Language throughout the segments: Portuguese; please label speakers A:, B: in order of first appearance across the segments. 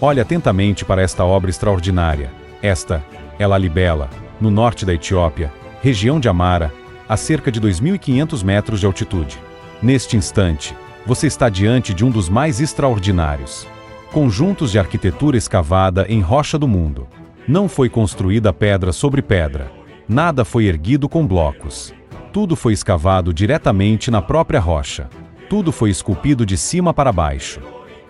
A: Olhe atentamente para esta obra extraordinária. Esta é Lalibela, no norte da Etiópia, região de Amara, a cerca de 2.500 metros de altitude. Neste instante, você está diante de um dos mais extraordinários conjuntos de arquitetura escavada em rocha do mundo. Não foi construída pedra sobre pedra. Nada foi erguido com blocos. Tudo foi escavado diretamente na própria rocha. Tudo foi esculpido de cima para baixo.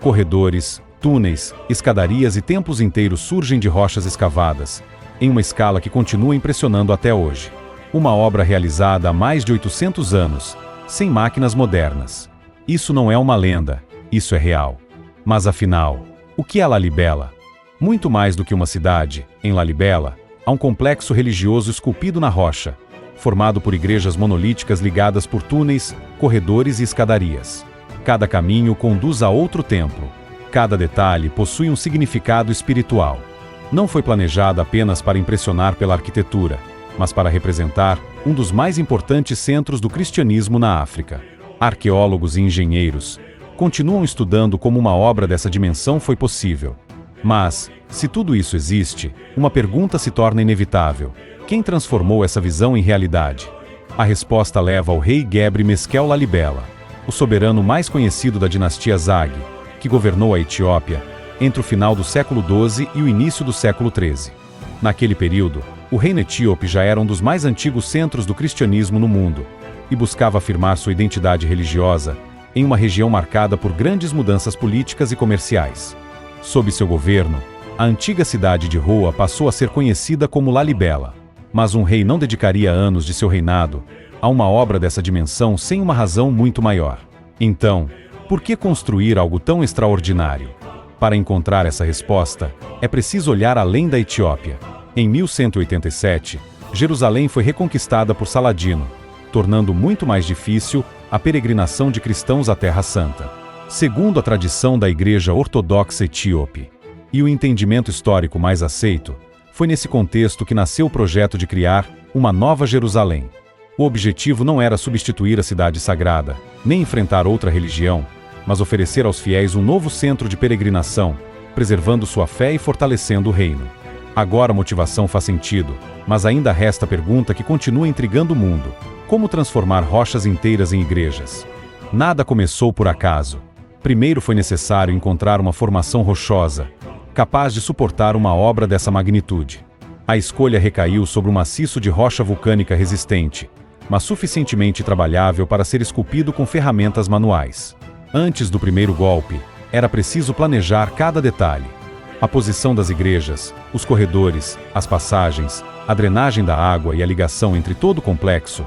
A: Corredores, túneis, escadarias e templos inteiros surgem de rochas escavadas, em uma escala que continua impressionando até hoje. Uma obra realizada há mais de 800 anos, sem máquinas modernas. Isso não é uma lenda, isso é real. Mas afinal, o que é Lalibela? Muito mais do que uma cidade, em Lalibela, há um complexo religioso esculpido na rocha, formado por igrejas monolíticas ligadas por túneis, corredores e escadarias. Cada caminho conduz a outro templo. Cada detalhe possui um significado espiritual. Não foi planejado apenas para impressionar pela arquitetura, mas para representar um dos mais importantes centros do cristianismo na África. Arqueólogos e engenheiros continuam estudando como uma obra dessa dimensão foi possível. Mas, se tudo isso existe, uma pergunta se torna inevitável. Quem transformou essa visão em realidade? A resposta leva ao rei Gebre Meskel Lalibela, o soberano mais conhecido da dinastia Zag, que governou a Etiópia entre o final do século XII e o início do século XIII. Naquele período, o reino etíope já era um dos mais antigos centros do cristianismo no mundo e buscava afirmar sua identidade religiosa em uma região marcada por grandes mudanças políticas e comerciais. Sob seu governo, a antiga cidade de Roa passou a ser conhecida como Lalibela. Mas um rei não dedicaria anos de seu reinado a uma obra dessa dimensão sem uma razão muito maior. Então, por que construir algo tão extraordinário? Para encontrar essa resposta, é preciso olhar além da Etiópia. Em 1187, Jerusalém foi reconquistada por Saladino, tornando muito mais difícil a peregrinação de cristãos à Terra Santa. Segundo a tradição da Igreja Ortodoxa Etíope, e o entendimento histórico mais aceito, foi nesse contexto que nasceu o projeto de criar uma nova Jerusalém. O objetivo não era substituir a cidade sagrada, nem enfrentar outra religião, mas oferecer aos fiéis um novo centro de peregrinação, preservando sua fé e fortalecendo o reino. Agora a motivação faz sentido, mas ainda resta a pergunta que continua intrigando o mundo: como transformar rochas inteiras em igrejas? Nada começou por acaso. Primeiro foi necessário encontrar uma formação rochosa, capaz de suportar uma obra dessa magnitude. A escolha recaiu sobre um maciço de rocha vulcânica resistente, mas suficientemente trabalhável para ser esculpido com ferramentas manuais. Antes do primeiro golpe, era preciso planejar cada detalhe. A posição das igrejas, os corredores, as passagens, a drenagem da água e a ligação entre todo o complexo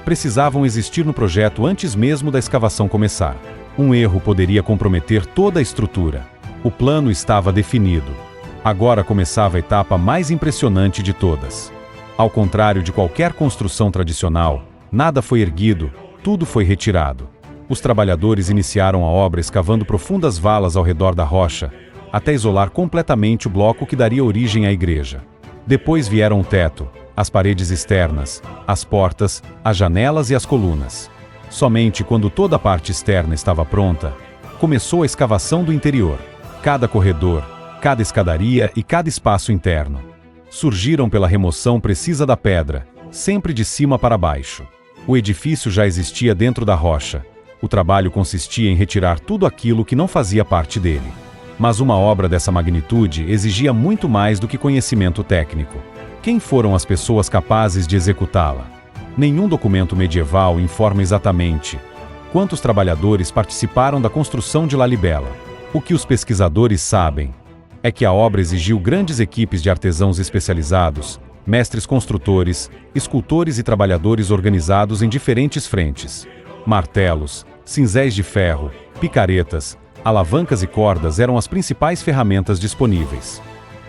A: precisavam existir no projeto antes mesmo da escavação começar. Um erro poderia comprometer toda a estrutura. O plano estava definido. Agora começava a etapa mais impressionante de todas. Ao contrário de qualquer construção tradicional, nada foi erguido, tudo foi retirado. Os trabalhadores iniciaram a obra escavando profundas valas ao redor da rocha, até isolar completamente o bloco que daria origem à igreja. Depois vieram o teto, as paredes externas, as portas, as janelas e as colunas. Somente quando toda a parte externa estava pronta, começou a escavação do interior. Cada corredor, cada escadaria e cada espaço interno surgiram pela remoção precisa da pedra, sempre de cima para baixo. O edifício já existia dentro da rocha. O trabalho consistia em retirar tudo aquilo que não fazia parte dele. Mas uma obra dessa magnitude exigia muito mais do que conhecimento técnico. Quem foram as pessoas capazes de executá-la? Nenhum documento medieval informa exatamente quantos trabalhadores participaram da construção de Lalibela. O que os pesquisadores sabem é que a obra exigiu grandes equipes de artesãos especializados, mestres construtores, escultores e trabalhadores organizados em diferentes frentes. Martelos, cinzéis de ferro, picaretas, alavancas e cordas eram as principais ferramentas disponíveis.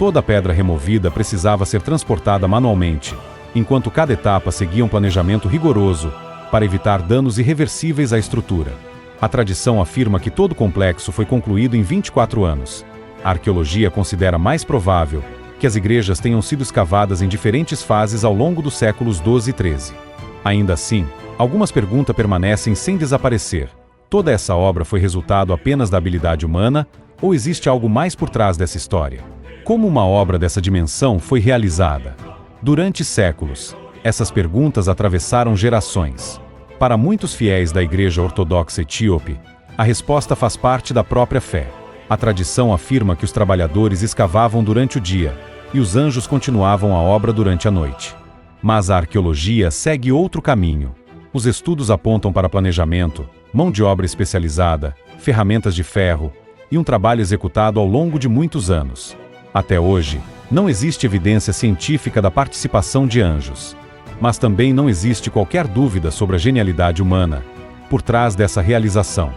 A: Toda a pedra removida precisava ser transportada manualmente, enquanto cada etapa seguia um planejamento rigoroso para evitar danos irreversíveis à estrutura. A tradição afirma que todo o complexo foi concluído em 24 anos. A arqueologia considera mais provável que as igrejas tenham sido escavadas em diferentes fases ao longo dos séculos XII e XIII. Ainda assim, algumas perguntas permanecem sem desaparecer. Toda essa obra foi resultado apenas da habilidade humana Ou existe algo mais por trás dessa história? Como uma obra dessa dimensão foi realizada? Durante séculos, essas perguntas atravessaram gerações. Para muitos fiéis da Igreja Ortodoxa Etíope, a resposta faz parte da própria fé. A tradição afirma que os trabalhadores escavavam durante o dia e os anjos continuavam a obra durante a noite. Mas a arqueologia segue outro caminho. Os estudos apontam para planejamento, mão de obra especializada, ferramentas de ferro e um trabalho executado ao longo de muitos anos. Até hoje, não existe evidência científica da participação de anjos. Mas também não existe qualquer dúvida sobre a genialidade humana por trás dessa realização.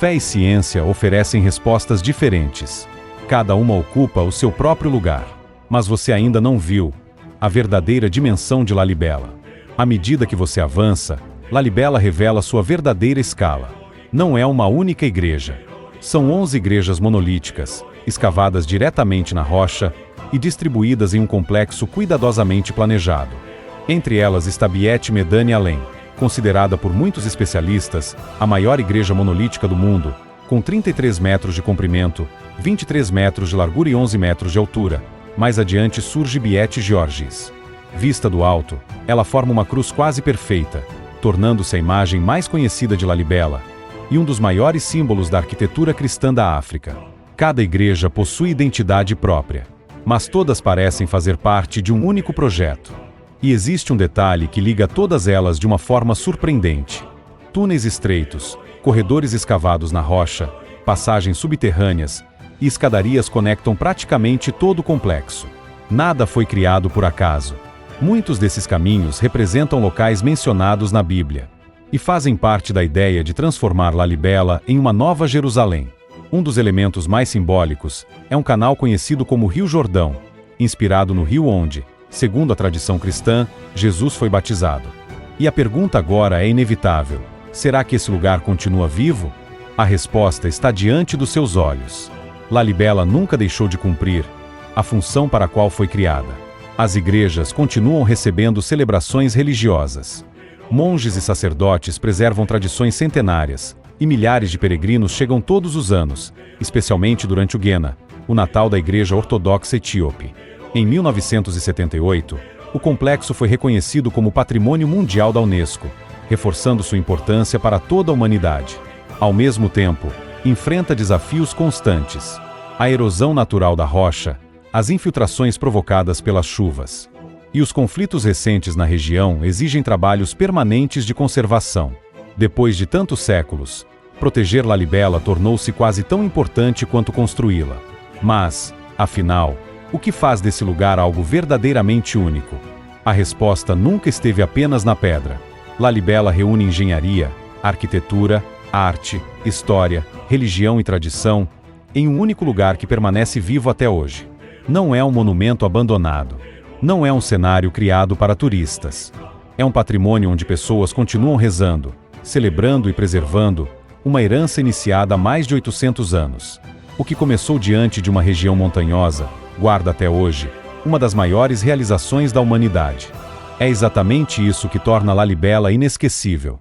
A: Fé e ciência oferecem respostas diferentes. Cada uma ocupa o seu próprio lugar. Mas você ainda não viu a verdadeira dimensão de Lalibela. À medida que você avança, Lalibela revela sua verdadeira escala. Não é uma única igreja. São 11 igrejas monolíticas, escavadas diretamente na rocha e distribuídas em um complexo cuidadosamente planejado. Entre elas está Beit Medani Alem, considerada por muitos especialistas a maior igreja monolítica do mundo, com 33 metros de comprimento, 23 metros de largura e 11 metros de altura. Mais adiante surge Beit Georges. Vista do alto, ela forma uma cruz quase perfeita, tornando-se a imagem mais conhecida de Lalibela e um dos maiores símbolos da arquitetura cristã da África. Cada igreja possui identidade própria, mas todas parecem fazer parte de um único projeto. E existe um detalhe que liga todas elas de uma forma surpreendente. Túneis estreitos, corredores escavados na rocha, passagens subterrâneas e escadarias conectam praticamente todo o complexo. Nada foi criado por acaso. Muitos desses caminhos representam locais mencionados na Bíblia e fazem parte da ideia de transformar Lalibela em uma nova Jerusalém. Um dos elementos mais simbólicos é um canal conhecido como Rio Jordão, inspirado no rio onde, segundo a tradição cristã, Jesus foi batizado. E a pergunta agora é inevitável: será que esse lugar continua vivo? A resposta está diante dos seus olhos. Lalibela nunca deixou de cumprir a função para a qual foi criada. As igrejas continuam recebendo celebrações religiosas. Monges e sacerdotes preservam tradições centenárias, e milhares de peregrinos chegam todos os anos, especialmente durante o Gena, o Natal da Igreja Ortodoxa Etíope. Em 1978, o complexo foi reconhecido como Patrimônio Mundial da Unesco, reforçando sua importância para toda a humanidade. Ao mesmo tempo, enfrenta desafios constantes: a erosão natural da rocha, as infiltrações provocadas pelas chuvas e os conflitos recentes na região exigem trabalhos permanentes de conservação. Depois de tantos séculos, proteger Lalibela tornou-se quase tão importante quanto construí-la. Mas, afinal, o que faz desse lugar algo verdadeiramente único? A resposta nunca esteve apenas na pedra. Lalibela reúne engenharia, arquitetura, arte, história, religião e tradição em um único lugar que permanece vivo até hoje. Não é um monumento abandonado. Não é um cenário criado para turistas. É um patrimônio onde pessoas continuam rezando, celebrando e preservando uma herança iniciada há mais de 800 anos. O que começou diante de uma região montanhosa, guarda até hoje uma das maiores realizações da humanidade. É exatamente isso que torna Lalibela inesquecível.